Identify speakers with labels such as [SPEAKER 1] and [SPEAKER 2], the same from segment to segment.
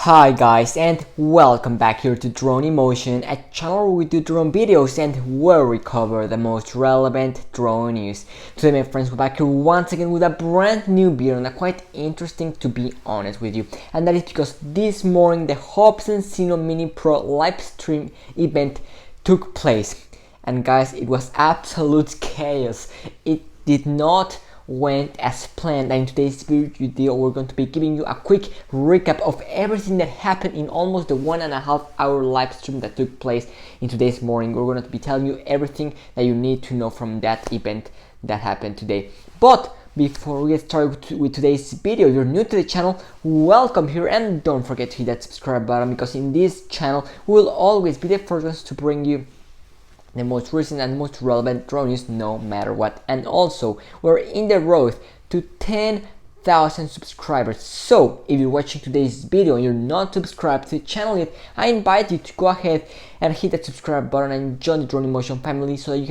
[SPEAKER 1] Hi guys, and welcome back here to Drone Emotion, a channel where we do drone videos and where we cover the most relevant drone news. Today my friends, we're back here once again with a brand new video, and a quite interesting to be honest with you. And that is because this morning the Hubsan Zino Mini Pro live stream event took place. And guys, it was absolute chaos. It did not went as planned, and in today's video we're going to be giving you a quick recap of everything that happened in almost the 1.5 hour live stream that took place in today's morning. We're going to be telling you everything that you need to know from that event that happened today. But before we get started with today's video, if you're new to the channel, welcome here, and don't forget to hit that subscribe button, because in this channel we will always be the first ones to bring you the most recent and most relevant drone news no matter what. And also, we're in the road to 10,000 subscribers. So if you're watching today's video and you're not subscribed to the channel yet, I invite you to go ahead and hit that subscribe button and join the Drone Emotion family, so that you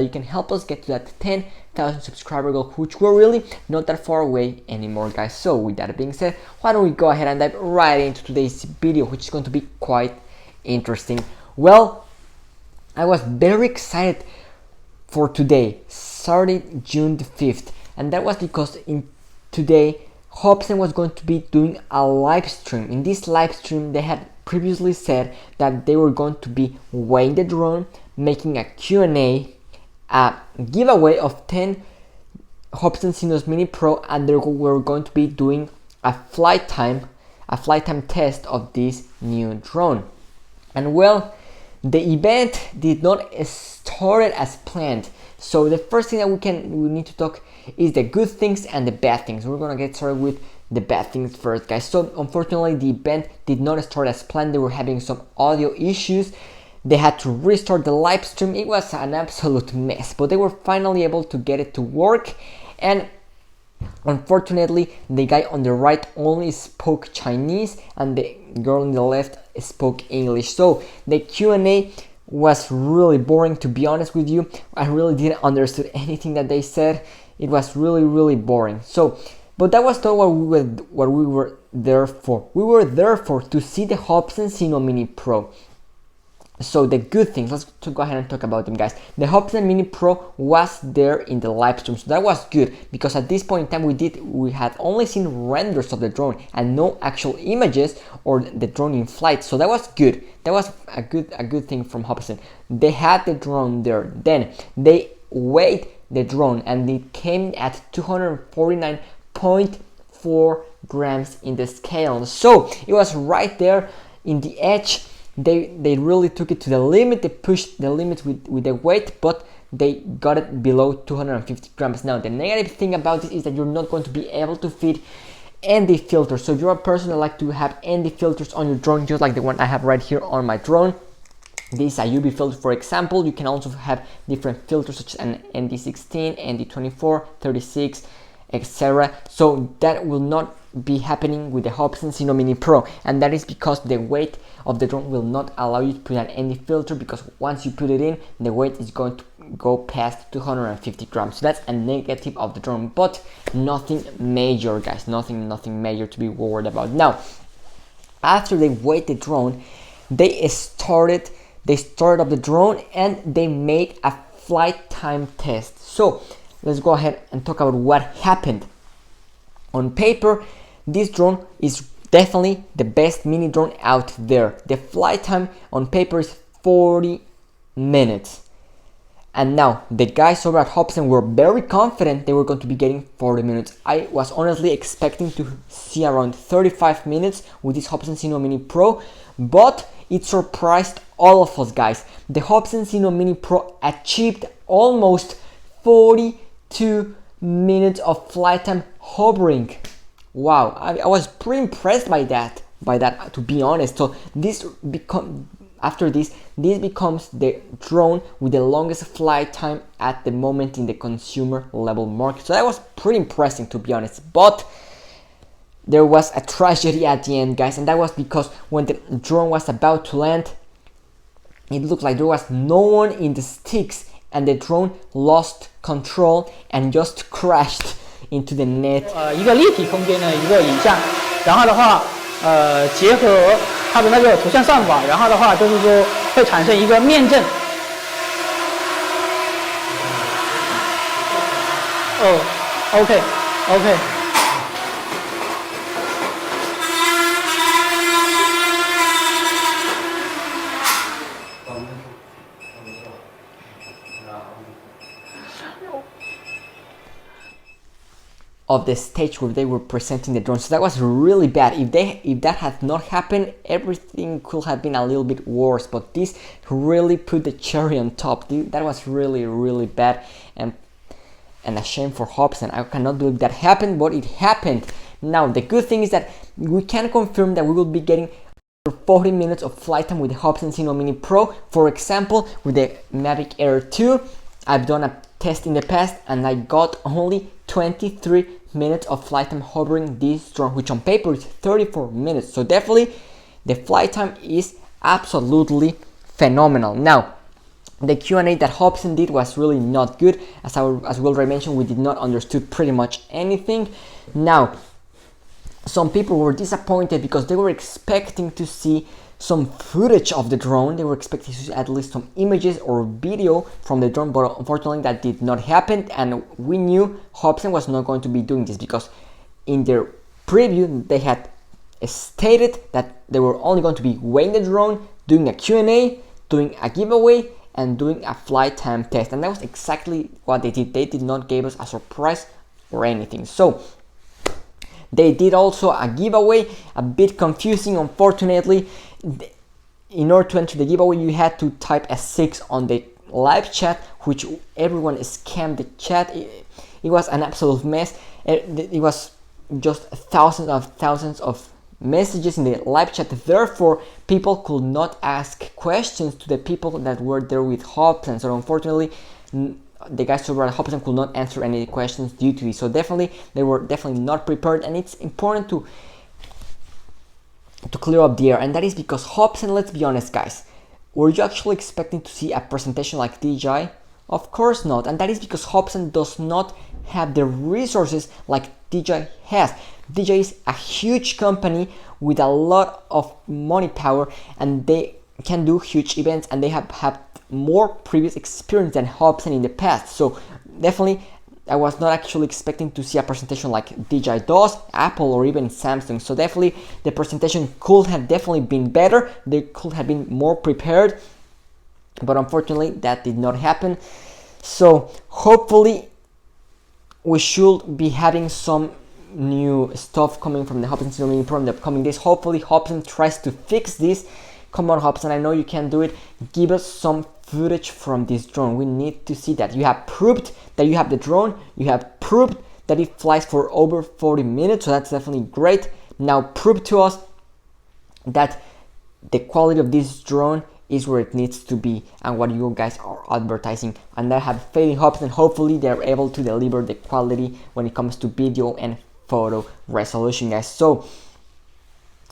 [SPEAKER 1] can help us get to that 10,000 subscriber goal, which we're really not that far away anymore, guys. So with that being said, why don't we go ahead and dive right into today's video, which is going to be quite interesting. Well, I was very excited for today, Saturday, June the 5th, and that was because in today Hubsan was going to be doing a live stream. In this live stream, they had previously said that they were going to be weighing the drone, making a Q&A, a giveaway of 10 Hubsan Zino Mini Pro, and they were going to be doing a flight time test of this new drone. And well, the event did not start as planned. So the first thing that we need to talk is the good things and the bad things. We're gonna get started with the bad things first, guys. So unfortunately, the event did not start as planned. They were having some audio issues. They had to restart the live stream. It was an absolute mess, but they were finally able to get it to work. And unfortunately, the guy on the right only spoke Chinese, and the girl on the left spoke English. So the Q&A was really boring, to be honest with you. I really didn't understand anything that they said. It was really boring. So, but that was not what we were there for. We were there for to see the Hubsan Zino Mini Pro. So the good things, let's go ahead and talk about them, guys. The Hubsan Mini Pro was there in the live stream, so that was good, because at this point in time we had only seen renders of the drone and no actual images or the drone in flight. So that was good. That was a good thing from Hubsan. They had the drone there. Then they weighed the drone, and it came at 249.4 grams in the scale. So it was right there in the edge. They really took it to the limit. They pushed the limit with the weight, but they got it below 250 grams. Now, the negative thing about this is that you're not going to be able to fit ND filters. So if you're a person that like to have ND filters on your drone, just like the one I have right here on my drone, this is a UV filter, for example. You can also have different filters such as an ND16, ND24, 36, etc. So that will not be happening with the Hubsan Zino Mini Pro, and that is because the weight of the drone will not allow you to put an ND filter, because once you put it in, the weight is going to go past 250 grams. So that's a negative of the drone, but nothing major, guys. Nothing major to be worried about. Now, after they weighed the drone, they started up the drone and they made a flight time test. So let's go ahead and talk about what happened. On paper, this drone is definitely the best mini drone out there. The flight time on paper is 40 minutes. And now, the guys over at Hubsan were very confident they were going to be getting 40 minutes. I was honestly expecting to see around 35 minutes with this Hubsan Zino Mini Pro, but it surprised all of us, guys. The Hubsan Zino Mini Pro achieved almost 42 minutes of flight time hovering. Wow, I was pretty impressed by that, to be honest. So this becomes the drone with the longest flight time at the moment in the consumer level market. So that was pretty impressive, to be honest. But there was a tragedy at the end, guys, and that was because when the drone was about to land, it looked like there was no one in the sticks, and the drone lost control and just crashed into the net.
[SPEAKER 2] 一个立体空间的一个影像，然后的话，结合它的那个图像算法，然后的话就是说会产生一个面阵。哦 ，OK。Of
[SPEAKER 1] the stage where they were presenting the drone, so that was really bad. If that had not happened, everything could have been a little bit worse, but this really put the cherry on top. That was really bad, and a shame for Hubsan. I cannot believe that happened, but it happened. Now the good thing is that we can confirm that we will be getting 40 minutes of flight time with the Hubsan Zino Mini Pro. For example, with the Mavic Air 2, I've done a test in the past and I got only 23 minutes of flight time hovering this drone, which on paper is 34 minutes. So definitely the flight time is absolutely phenomenal. Now the Q&A that Hubsan did was really not good. As we already mentioned, we did not understood pretty much anything. Now some people were disappointed because they were expecting to see some footage of the drone. They were expecting to see at least some images or video from the drone, but unfortunately that did not happen, and we knew Hubsan was not going to be doing this because in their preview they had stated that they were only going to be weighing the drone, doing a Q&A, doing a giveaway, and doing a flight time test, and that was exactly what they did. They did not give us a surprise or anything. So they did also a giveaway, a bit confusing unfortunately. In order to enter the giveaway, you had to type a 6 on the live chat, which everyone scammed the chat. It was an absolute mess. It was just thousands of messages in the live chat. Therefore, people could not ask questions to the people that were there with Hubsan. So unfortunately, the guys over at Hubsan could not answer any questions due to it. So definitely, they were definitely not prepared, and it's important to clear up the air, and that is because Hubsan, let's be honest guys, were you actually expecting to see a presentation like DJI? Of course not, and that is because Hubsan does not have the resources like DJI has. DJI is a huge company with a lot of money power, and they can do huge events, and they have had more previous experience than Hubsan in the past. So definitely I was not actually expecting to see a presentation like DJI does, Apple, or even Samsung. So definitely the presentation could have definitely been better. They could have been more prepared, but unfortunately that did not happen. So hopefully we should be having some new stuff coming from the Hubsan Zino Mini Pro in the upcoming days. Hopefully Hubsan tries to fix this. Come on Hubsan, I know you can do it. Give us some footage from this drone. We need to see that. You have proved that you have the drone. You have proved that it flies for over 40 minutes. So that's definitely great. Now prove to us that the quality of this drone is where it needs to be and what you guys are advertising. And I have faith in Hubsan. Hopefully they're able to deliver the quality when it comes to video and photo resolution, guys. So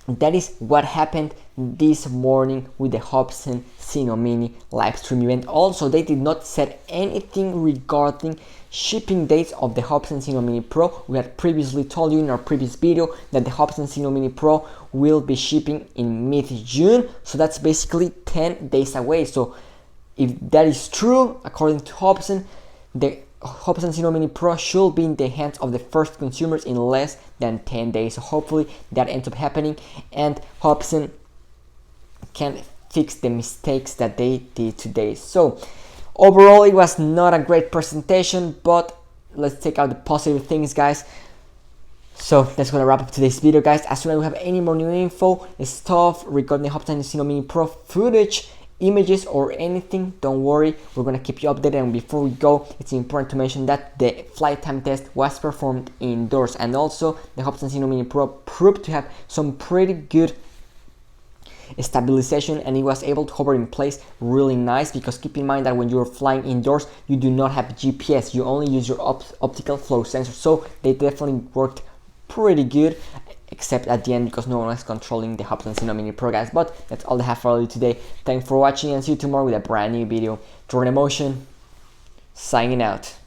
[SPEAKER 1] that is what happened this morning with the Hubsan Zino Mini live stream event. Also, they did not set anything regarding shipping dates of the Hubsan Zino Mini Pro. We had previously told you in our previous video that the Hubsan Zino Mini Pro will be shipping in mid-June. So that's basically 10 days away. So if that is true, according to Hubsan, the Hubsan Zino Mini Pro should be in the hands of the first consumers in less than 10 days. So hopefully that ends up happening and Hubsan can fix the mistakes that they did today. So overall it was not a great presentation, but let's take out the positive things, guys. So that's gonna wrap up today's video, guys. As soon as we have any more new info, stuff regarding the Hubsan Zino Mini Pro footage, images, or anything, don't worry, we're gonna keep you updated. And before we go, it's important to mention that the flight time test was performed indoors, and also the Hubsan Zino Mini Pro proved to have some pretty good stabilization, and it was able to hover in place really nice, because keep in mind that when you're flying indoors you do not have GPS, you only use your optical flow sensor. So they definitely worked pretty good, except at the end because no one was controlling the Hubsan Zino Mini Pro, guys. But that's all I have for you today. Thanks for watching and see you tomorrow with a brand new video. Drone Emotion signing out.